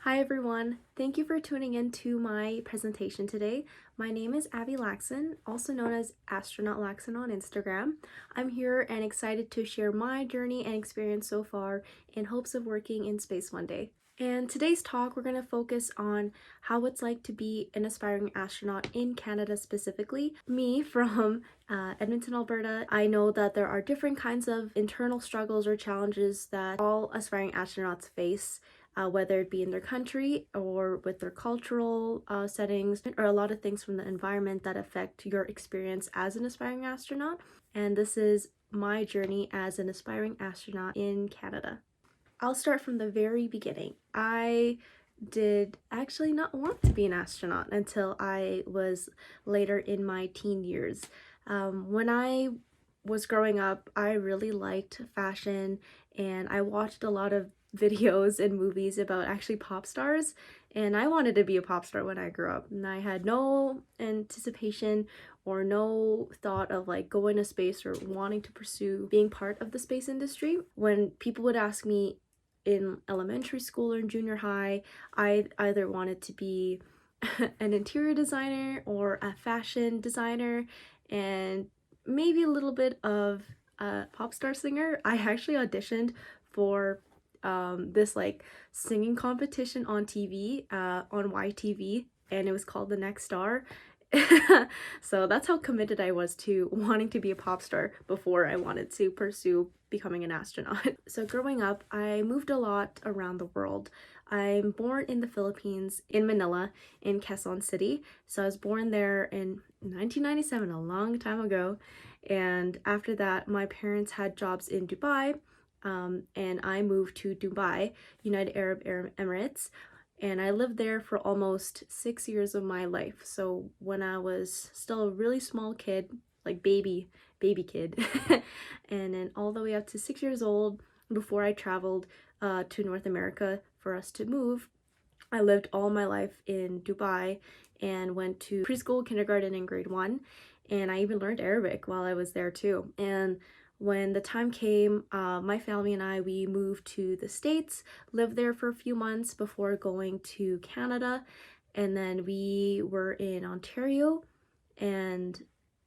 Hi everyone, thank you for tuning in to my presentation today. My name is Abby Lacson, also known as Astronaut Lacson on Instagram. I'm here and excited to share my journey and experience so far in hopes of working in space one day. And today's talk, we're going to focus on how it's like to be an aspiring astronaut in Canada specifically. Me from Edmonton, Alberta, I know that there are different kinds of internal struggles or challenges that all aspiring astronauts face. Whether it be in their country or with their cultural settings, or a lot of things from the environment that affect your experience as an aspiring astronaut. And this is my journey as an aspiring astronaut in Canada. I'll start from the very beginning. I did actually not want to be an astronaut until I was later in my teen years. When I was growing up, I really liked fashion and I watched a lot of videos and movies about actually pop stars, and I wanted to be a pop star when I grew up, and I had no anticipation or no thought of like going to space or wanting to pursue being part of the space industry. When people would ask me in elementary school or in junior high, I either wanted to be an interior designer or a fashion designer and maybe a little bit of a pop star singer. I actually auditioned for this like singing competition on TV, on YTV, and it was called The Next Star. So that's how committed I was to wanting to be a pop star before I wanted to pursue becoming an astronaut. So growing up, I moved a lot around the world. I'm born in the Philippines, in Manila, in Quezon City. So I was born there in 1997, a long time ago. And after that, my parents had jobs in Dubai, and I moved to Dubai, United Arab Emirates, and I lived there for almost 6 years of my life. So when I was still a really small kid, like baby kid, and then all the way up to 6 years old, before I traveled to North America for us to move, I lived all my life in Dubai and went to preschool, kindergarten, and grade 1, and I even learned Arabic while I was there too. And when the time came, my family and we moved to the States, lived there for a few months before going to Canada, and then we were in Ontario, and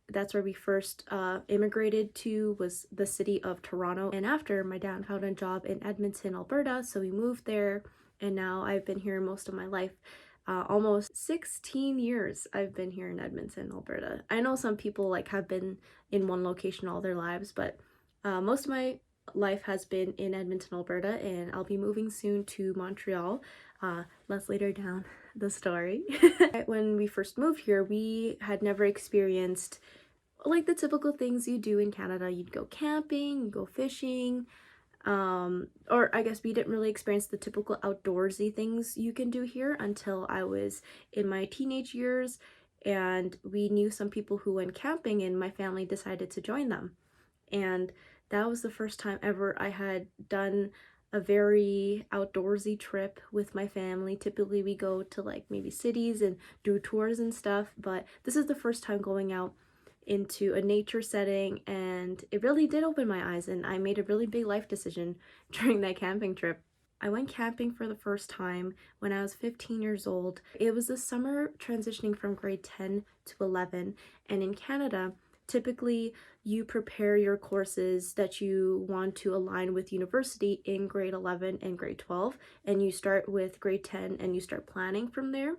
that's where we first immigrated to, was the city of Toronto. And after, my dad found a job in Edmonton, Alberta, so we moved there, and now I've been here most of my life. Almost 16 years I've been here in Edmonton, Alberta. I know some people like have been in one location all their lives, but most of my life has been in Edmonton, Alberta, and I'll be moving soon to Montreal. Let's later down the story. When we first moved here, we had never experienced like the typical things you do in Canada. You'd go camping, you go fishing, or I guess we didn't really experience the typical outdoorsy things you can do here until I was in my teenage years, and we knew some people who went camping and my family decided to join them. And that was the first time ever I had done a very outdoorsy trip with my family. Typically we go to like maybe cities and do tours and stuff, but this is the first time going out into a nature setting, and it really did open my eyes, and I made a really big life decision during that camping trip. I went camping for the first time when I was 15 years old. It was the summer transitioning from grade 10 to 11, and in Canada, typically you prepare your courses that you want to align with university in grade 11 and grade 12, and you start with grade 10 and you start planning from there.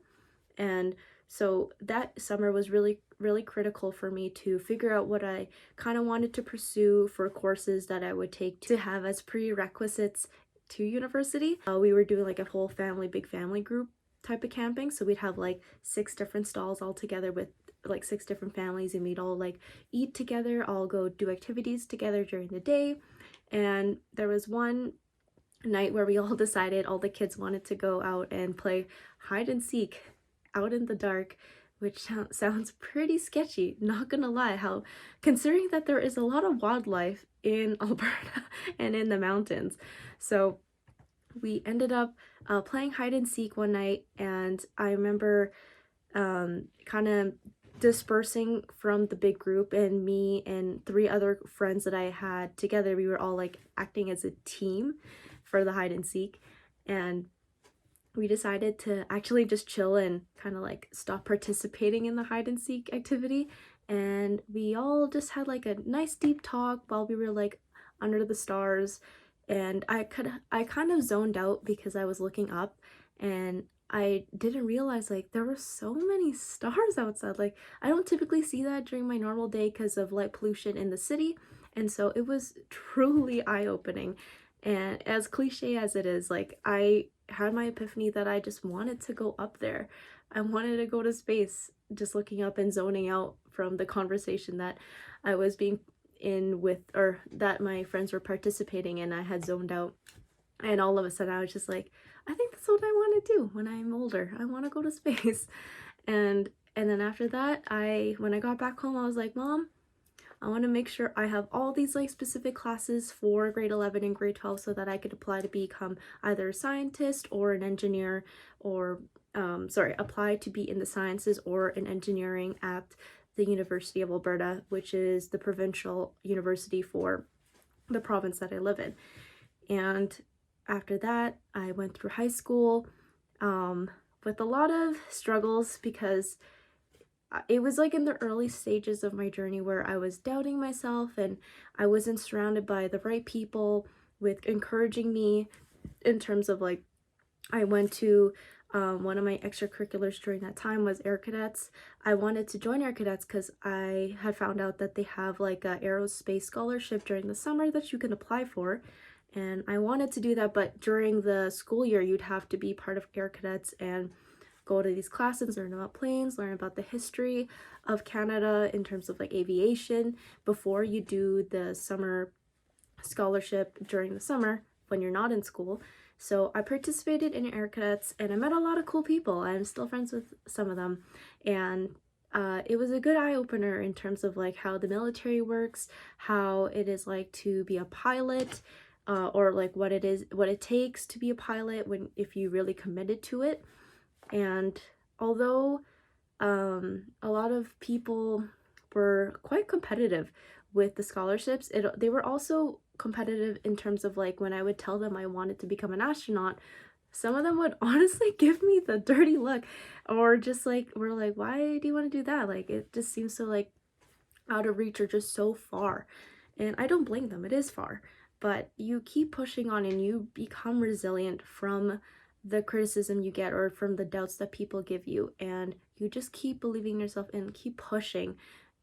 And so that summer was really critical for me to figure out what I kind of wanted to pursue for courses that I would take to have as prerequisites to university. We were doing like a whole family, big family group type of camping. So we'd have like 6 different stalls all together with like 6 different families, and we'd all like eat together, all go do activities together during the day. And there was one night where we all decided, all the kids wanted to go out and play hide and seek out in the dark, which sounds pretty sketchy, not gonna lie, how considering that there is a lot of wildlife in Alberta and in the mountains. So we ended up playing hide and seek one night, and I remember kind of dispersing from the big group, and me and 3 other friends that I had together, we were all like acting as a team for the hide and seek. And we decided to actually just chill and kind of like stop participating in the hide and seek activity. And we all just had like a nice deep talk while we were like under the stars. And I kind of zoned out because I was looking up and I didn't realize like there were so many stars outside. Like I don't typically see that during my normal day because of light pollution in the city. And so it was truly eye-opening. And as cliche as it is, like I had my epiphany that I just wanted to go up there. I wanted to go to space, just looking up and zoning out from the conversation that I was being in with, or that my friends were participating in. I had zoned out, and all of a sudden I was just like, I think that's what I want to do when I'm older. I want to go to space. And then after that, when I got back home, I was like, Mom, I want to make sure I have all these like specific classes for grade 11 and grade 12 so that I could apply to become either a scientist or an engineer, or apply to be in the sciences or in engineering at the University of Alberta, which is the provincial university for the province that I live in. And after that, I went through high school with a lot of struggles because it was like in the early stages of my journey where I was doubting myself and I wasn't surrounded by the right people with encouraging me in terms of like, I went to one of my extracurriculars during that time was Air Cadets. I wanted to join Air Cadets because I had found out that they have like a aerospace scholarship during the summer that you can apply for. And I wanted to do that, but during the school year, you'd have to be part of Air Cadets and go to these classes, learn about planes, learn about the history of Canada in terms of like aviation before you do the summer scholarship during the summer when you're not in school. So I participated in Air Cadets and I met a lot of cool people. I'm still friends with some of them. And it was a good eye-opener in terms of like how the military works, how it is like to be a pilot, or like what it takes to be a pilot if you really committed to it. And although a lot of people were quite competitive with the scholarships, they were also competitive in terms of like when I would tell them I wanted to become an astronaut, some of them would honestly give me the dirty look, or just like were like, why do you want to do that? Like it just seems so like out of reach or just so far. And I don't blame them, it is far, but you keep pushing on and you become resilient from the criticism you get or from the doubts that people give you, and you just keep believing in yourself and keep pushing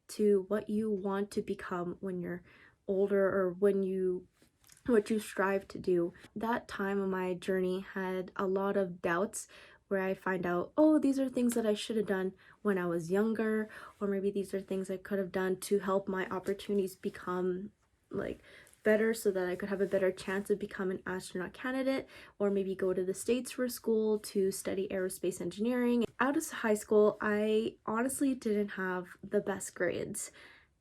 to what you want to become when you're older, or what you strive to do. That time of my journey had a lot of doubts where I find out, oh, these are things that I should have done when I was younger, or maybe these are things I could have done to help my opportunities become like better so that I could have a better chance of becoming an astronaut candidate, or maybe go to the States for school to study aerospace engineering. Out of high school, I honestly didn't have the best grades.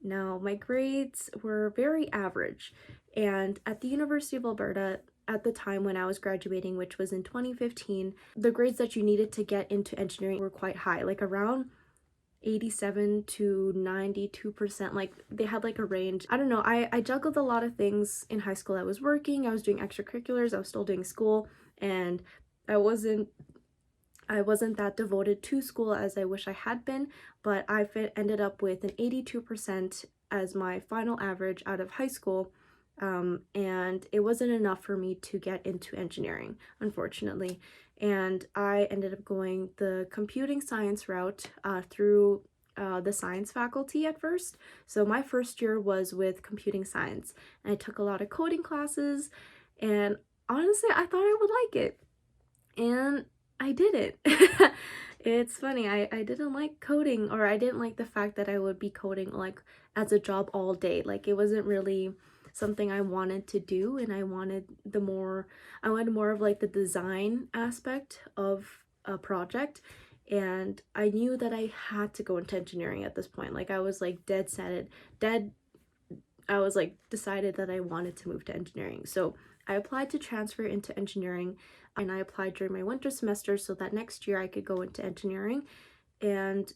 Now, my grades were very average, and at the University of Alberta, at the time when I was graduating, which was in 2015, the grades that you needed to get into engineering were quite high, like around 87 to 92%. Like they had like a range. I don't know, I juggled a lot of things in high school. I was working, I was doing extracurriculars, I was still doing school, and I wasn't that devoted to school as I wish I had been, but I ended up with an 82% as my final average out of high school, and it wasn't enough for me to get into engineering, unfortunately. And I ended up going the computing science route through the science faculty at first. So my first year was with computing science, and I took a lot of coding classes, and honestly, I thought I would like it, and I didn't. It's funny, I didn't like coding, or I didn't like the fact that I would be coding like as a job all day. Like it wasn't really something I wanted to do, and I wanted more of like the design aspect of a project. And I knew that I had to go into engineering at this point. Like I was like I was like decided that I wanted to move to engineering. So I applied to transfer into engineering, and I applied during my winter semester so that next year I could go into engineering. And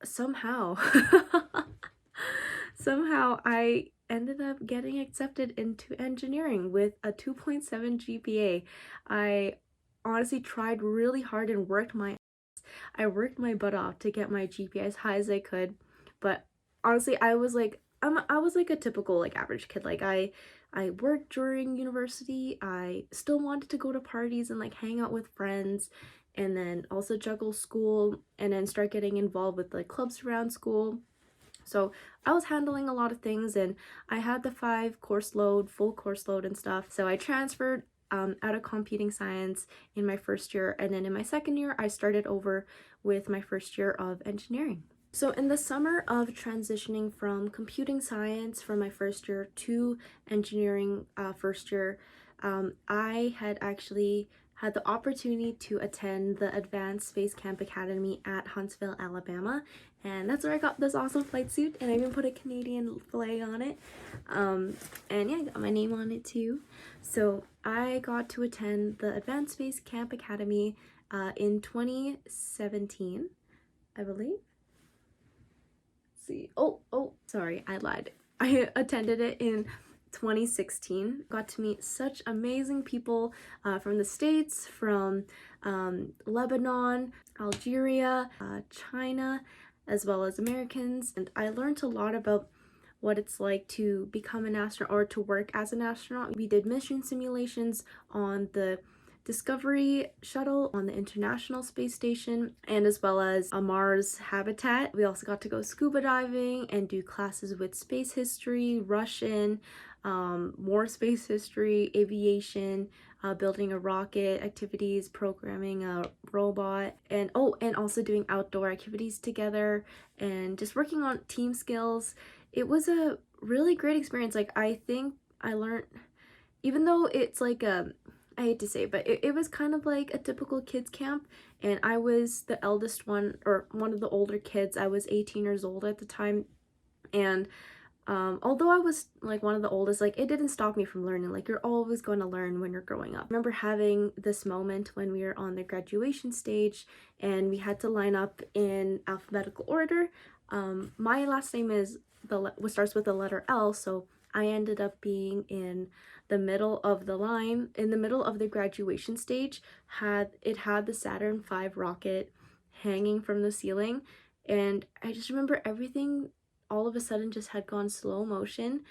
somehow somehow I ended up getting accepted into engineering with a 2.7 GPA. I honestly tried really hard and I worked my butt off to get my GPA as high as I could. But honestly, I was like a typical like average kid. Like I worked during university. I still wanted to go to parties and like hang out with friends, and then also juggle school and then start getting involved with like clubs around school. So I was handling a lot of things, and I had the full course load and stuff. So I transferred out of computing science in my first year, and then in my second year, I started over with my first year of engineering. So in the summer of transitioning from computing science from my first year to engineering first year, I had actually had the opportunity to attend the Advanced Space Camp Academy at Huntsville, Alabama, and that's where I got this awesome flight suit, and I even put a Canadian flag on it, and yeah, I got my name on it too. So I got to attend the Advanced Space Camp Academy in 2017, I believe. See. Oh, sorry, I lied. I attended it in 2016. Got to meet such amazing people from the States, from Lebanon, Algeria, China, as well as Americans. And I learned a lot about what it's like to become an astronaut or to work as an astronaut. We did mission simulations on the Discovery shuttle on the International Space Station, and as well as a Mars habitat. We also got to go scuba diving and do classes with space history, Russian, more space history, aviation, building a rocket, activities, programming a robot, and also doing outdoor activities together and just working on team skills. It was a really great experience. Like, I think I learned, even though it's like I hate to say it, but it was kind of like a typical kids camp, and I was the eldest one, or one of the older kids. I was 18 years old at the time, and although I was like one of the oldest, like it didn't stop me from learning. Like, you're always going to learn when you're growing up. I remember having this moment when we were on the graduation stage and we had to line up in alphabetical order. My last name is starts with the letter L, so I ended up being in the middle of the line, in the middle of the graduation stage. Had the Saturn V rocket hanging from the ceiling, and I just remember everything all of a sudden just had gone slow motion,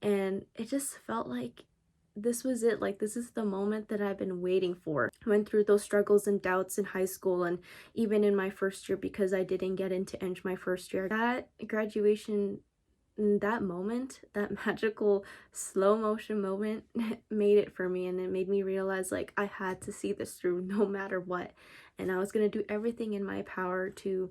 and it just felt like this was it. Like, this is the moment that I've been waiting for. I went through those struggles and doubts in high school and even in my first year because I didn't get into Eng my first year. That graduation, that moment, that magical slow motion moment made it for me, and it made me realize like I had to see this through no matter what, and I was going to do everything in my power to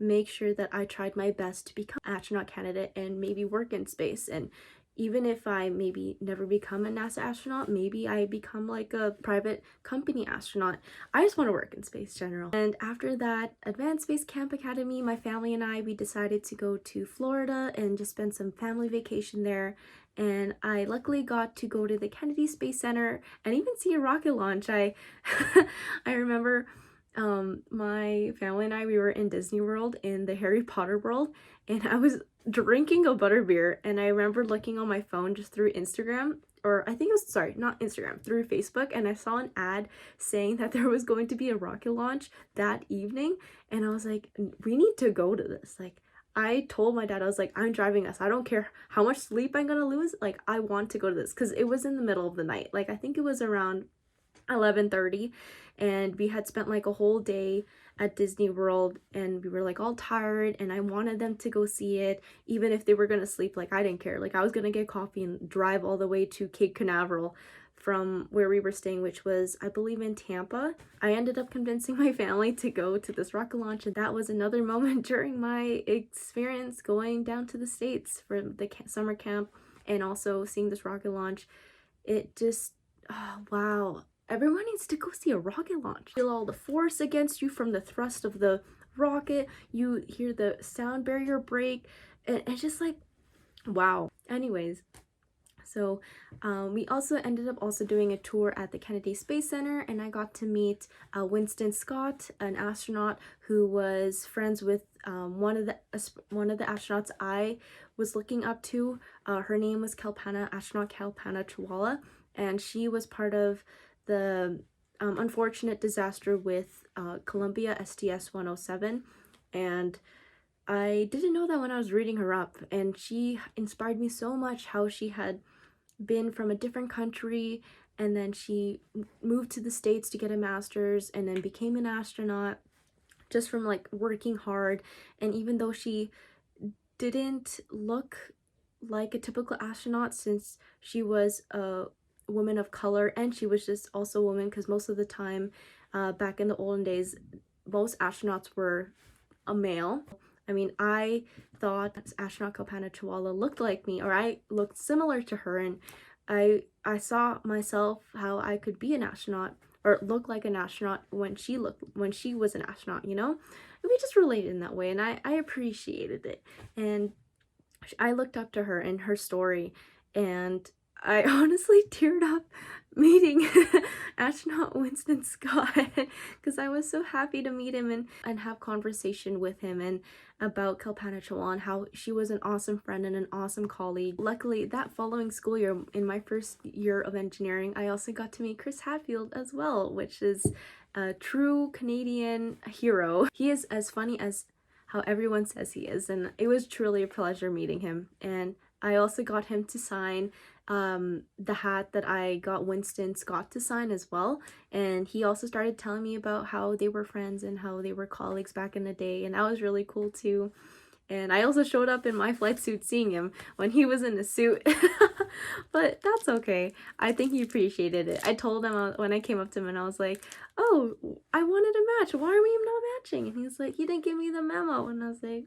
make sure that I tried my best to become an astronaut candidate and maybe work in space. And even if I maybe never become a NASA astronaut, maybe I become like a private company astronaut. I just want to work in space general. And after that Advanced Space Camp Academy, my family and we decided to go to Florida and just spend some family vacation there. And I luckily got to go to the Kennedy Space Center and even see a rocket launch. I remember my family and we were in Disney World, in the Harry Potter world, and I was drinking a butterbeer, and I remember looking on my phone just through Instagram, or I think it was, sorry, not Instagram, through Facebook, and I saw an ad saying that there was going to be a rocket launch that evening, and I was like, we need to go to this. Like, I told my dad, I was like, I'm driving us. I don't care how much sleep I'm gonna lose. Like, I want to go to this, because it was in the middle of the night. Like, I think it was around 11:30, and we had spent like a whole day at Disney World, and we were like all tired, and I wanted them to go see it even if they were gonna sleep. Like, I didn't care. Like, I was gonna get coffee and drive all the way to Cape Canaveral from where we were staying, which was, I believe, in Tampa. I ended up convincing my family to go to this rocket launch, and that was another moment during my experience going down to the States for the summer camp and also seeing this rocket launch. It just, oh, wow. Everyone needs to go see a rocket launch. Feel all the force against you from the thrust of the rocket. You hear the sound barrier break. And it's just like, wow. Anyways, so we also ended up doing a tour at the Kennedy Space Center, and I got to meet Winston Scott, an astronaut who was friends with one of the astronauts I was looking up to. Her name was astronaut Kalpana Chawla, and she was part of the unfortunate disaster with Columbia STS-107, and I didn't know that when I was reading her up, and she inspired me so much how she had been from a different country, and then she moved to the States to get a master's and then became an astronaut just from like working hard. And even though she didn't look like a typical astronaut, since she was a woman of color and she was just also a woman, because most of the time back in the olden days most astronauts were a male. I mean, I thought astronaut Kalpana Chawla looked like me, or I looked similar to her, and I saw myself how I could be an astronaut or look like an astronaut when she was an astronaut, you know? And we just related in that way, and I appreciated it. And I looked up to her and her story, and I honestly teared up meeting astronaut Winston Scott because I was so happy to meet him and have conversation with him and about Kalpana Chawla and how she was an awesome friend and an awesome colleague. Luckily, that following school year, in my first year of engineering, I also got to meet Chris Hadfield as well, which is a true Canadian hero. He is as funny as how everyone says he is, and it was truly a pleasure meeting him. And I also got him to sign the hat that I got Winston Scott to sign as well, and he also started telling me about how they were friends and how they were colleagues back in the day, and that was really cool too. And I also showed up in my flight suit seeing him when he was in a suit. But that's okay. I think he appreciated it. I told him when I came up to him and I was like, oh, I wanted a match. Why are we not matching? And he was like, he didn't give me the memo. And I was like,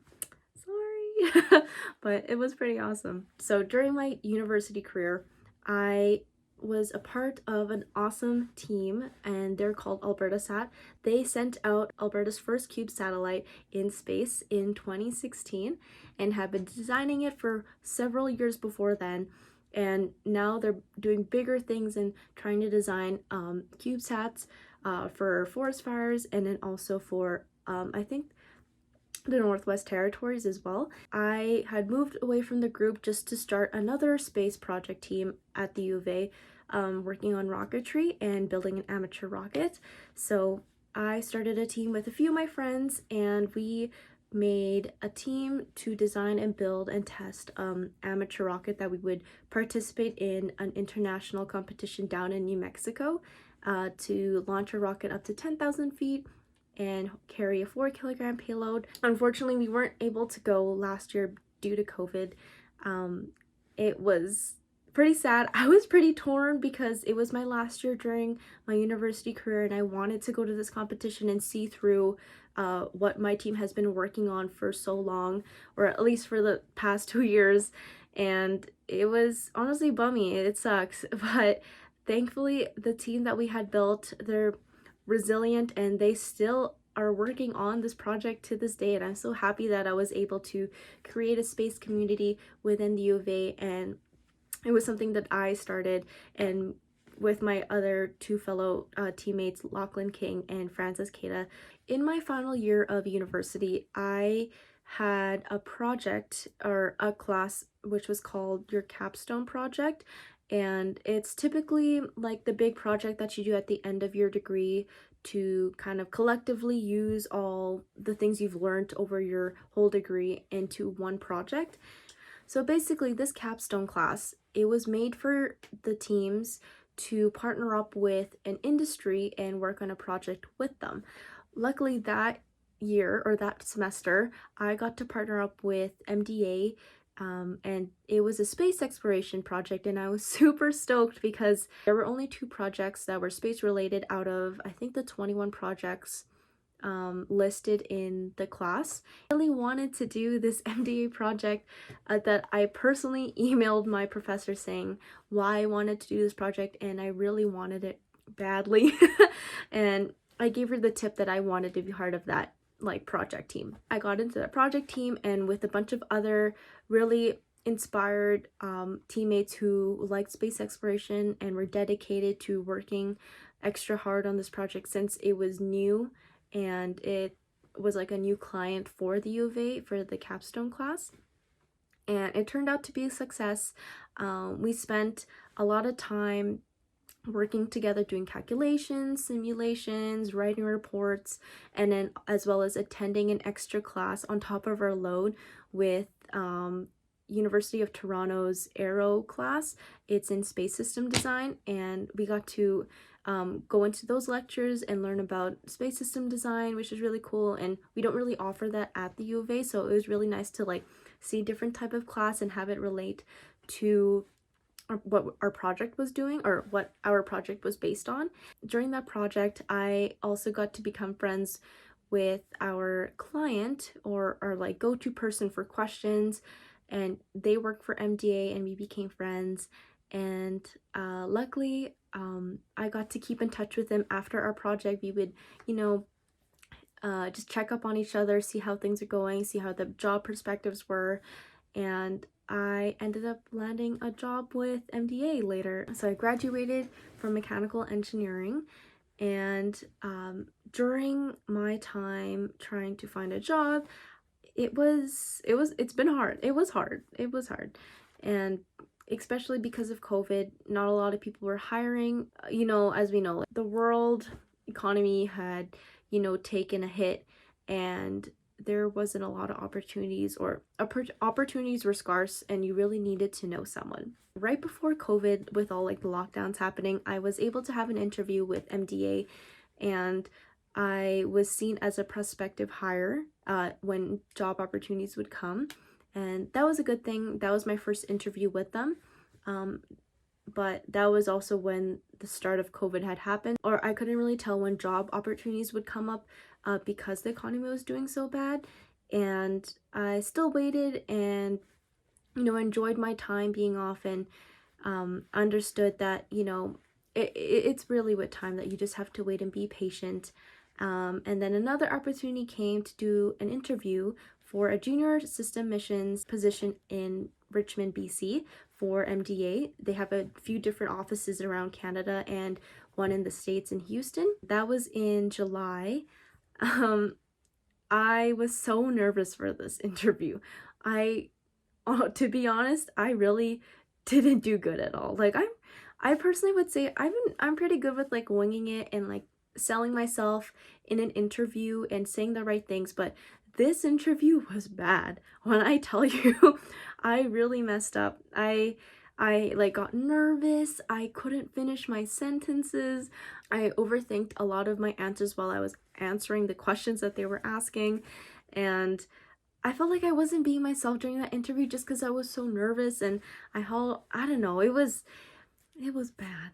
sorry. But it was pretty awesome. So during my university career, I was a part of an awesome team, and they're called Alberta Sat. They sent out Alberta's first cube satellite in space in 2016 and have been designing it for several years before then. And now they're doing bigger things and trying to design CubeSats for forest fires, and then also for I think the Northwest Territories as well. I had moved away from the group just to start another space project team at the U of A, working on rocketry and building an amateur rocket. So I started a team with a few of my friends, and we made a team to design and build and test amateur rocket that we would participate in an international competition down in New Mexico to launch a rocket up to 10,000 feet and carry a 4-kilogram payload. Unfortunately, we weren't able to go last year due to COVID. It was pretty sad. I was pretty torn because it was my last year during my university career, and I wanted to go to this competition and see through what my team has been working on for so long, or at least for the past 2 years. And it was honestly bummy. It sucks. But thankfully, the team that we had built, they're resilient, and they still are working on this project to this day. And I'm so happy that I was able to create a space community within the U of A, and it was something that I started, and with my other two fellow teammates, Lachlan King and Francis Keita. In my final year of university, I had a project or a class which was called your capstone project, and it's typically like the big project that you do at the end of your degree to kind of collectively use all the things you've learned over your whole degree into one project. So basically, this capstone class, it was made for the teams to partner up with an industry and work on a project with them. Luckily, that year or that semester, I got to partner up with MDA, and it was a space exploration project, and I was super stoked because there were only 2 projects that were space related out of, I think, the 21 projects listed in the class. I really wanted to do this MDA project that I personally emailed my professor saying why I wanted to do this project, and I really wanted it badly. And I gave her the tip that I wanted to be part of that like project team. I got into that project team, and with a bunch of other really inspired teammates who liked space exploration and were dedicated to working extra hard on this project since it was new and it was like a new client for the U of A for the capstone class. And it turned out to be a success. We spent a lot of time working together, doing calculations, simulations, writing reports, and then as well as attending an extra class on top of our load with University of Toronto's Aero class. It's in space system design, and we got to go into those lectures and learn about space system design, which is really cool. And we don't really offer that at the U of A, so it was really nice to like see a different type of class and have it relate to what our project was doing, or what our project was based on. During that project, I also got to become friends with our client, or like go-to person for questions, and they work for MDA, and we became friends. And luckily, I got to keep in touch with them after our project. We would, you know, just check up on each other, see how things are going, see how the job perspectives were, and I ended up landing a job with MDA later. So I graduated from mechanical engineering, and during my time trying to find a job, it's been hard. It was hard. And especially because of COVID, not a lot of people were hiring. You know, as we know, like, the world economy had, you know, taken a hit, and there wasn't a lot of opportunities, or opportunities were scarce, and you really needed to know someone. Right before COVID, with all like the lockdowns happening, I was able to have an interview with MDA, and I was seen as a prospective hire when job opportunities would come, and that was a good thing. That was my first interview with them. But that was also when the start of COVID had happened, or I couldn't really tell when job opportunities would come up because the economy was doing so bad. And I still waited and, you know, enjoyed my time being off, and understood that, you know, it's really with time that you just have to wait and be patient. And then another opportunity came to do an interview for a junior system missions position in Richmond, BC for MDA. They have a few different offices around Canada and one in the States in Houston. That was in July. I was so nervous for this interview. To be honest, I really didn't do good at all. Like I personally would say I'm pretty good with like winging it and like selling myself in an interview and saying the right things, but this interview was bad. When I tell you, I really messed up. I like got nervous. I couldn't finish my sentences. I overthinked a lot of my answers while I was answering the questions that they were asking, and I felt like I wasn't being myself during that interview just because I was so nervous, and I don't know, it was bad.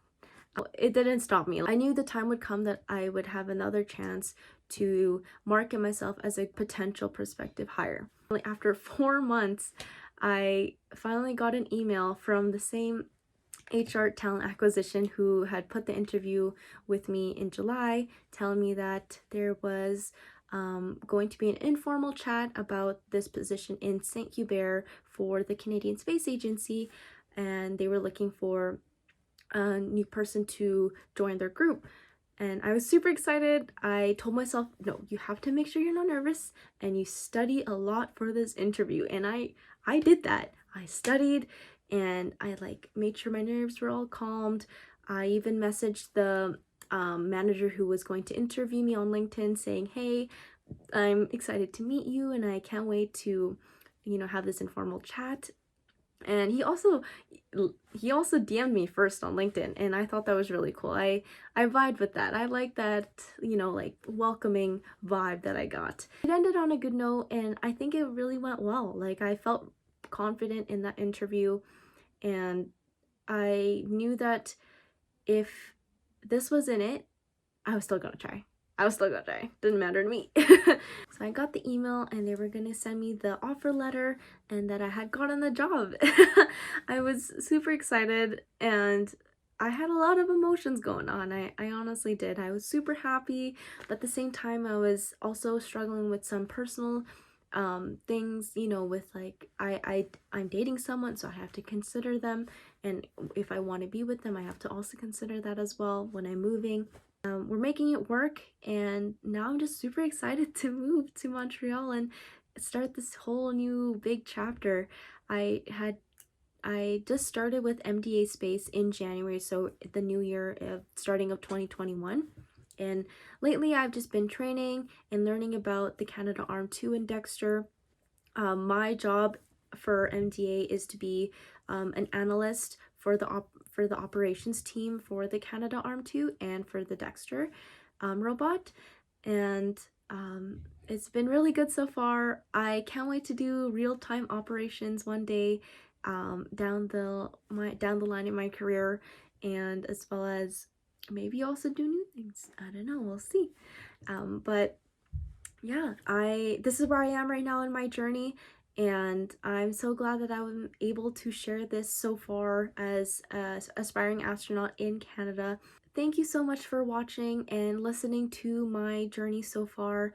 It didn't stop me. I knew the time would come that I would have another chance to market myself as a potential prospective hire. After 4 months, I finally got an email from the same HR talent acquisition who had put the interview with me in July, telling me that there was going to be an informal chat about this position in St. Hubert for the Canadian Space Agency, and they were looking for a new person to join their group. And I was super excited. I told myself, no, you have to make sure you're not nervous and you study a lot for this interview. And I did that. I studied, and I like made sure my nerves were all calmed. I even messaged the manager who was going to interview me on LinkedIn saying, hey, I'm excited to meet you and I can't wait to, you know, have this informal chat. And he also DM'd me first on LinkedIn, and I thought that was really cool. I vibed with that. I like that, you know, like welcoming vibe that I got. It ended on a good note, and I think it really went well. Like I felt confident in that interview, and I knew that if this wasn't it, I was still gonna try. Didn't matter to me. So I got the email, and they were gonna send me the offer letter and that I had gotten the job. I was super excited, and I had a lot of emotions going on. I honestly did. I was super happy, but at the same time I was also struggling with some personal things, you know, with like I'm dating someone, so I have to consider them, and if I want to be with them, I have to also consider that as well when I'm moving. We're making it work, and now I'm just super excited to move to Montreal and start this whole new big chapter. I had I just started with MDA Space in January, so the new year of starting of 2021. And lately I've just been training and learning about the Canadarm2 and Dexter. My job for MDA is to be an analyst for the operations team for the Canadarm2 and for the Dexter robot. And it's been really good so far. I can't wait to do real-time operations one day down the line in my career, and as well as maybe also do new things. I don't know, we'll see. But yeah, this is where I am right now in my journey, and I'm so glad that I'm able to share this so far as an aspiring astronaut in Canada. Thank you so much for watching and listening to my journey so far.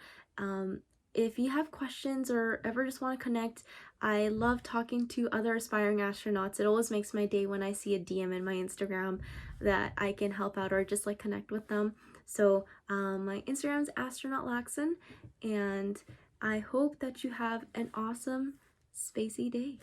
If you have questions or ever just want to connect, I love talking to other aspiring astronauts. It always makes my day when I see a DM in my Instagram that I can help out or just like connect with them. So my Instagram is Astronaut Lacson, and I hope that you have an awesome spacey day.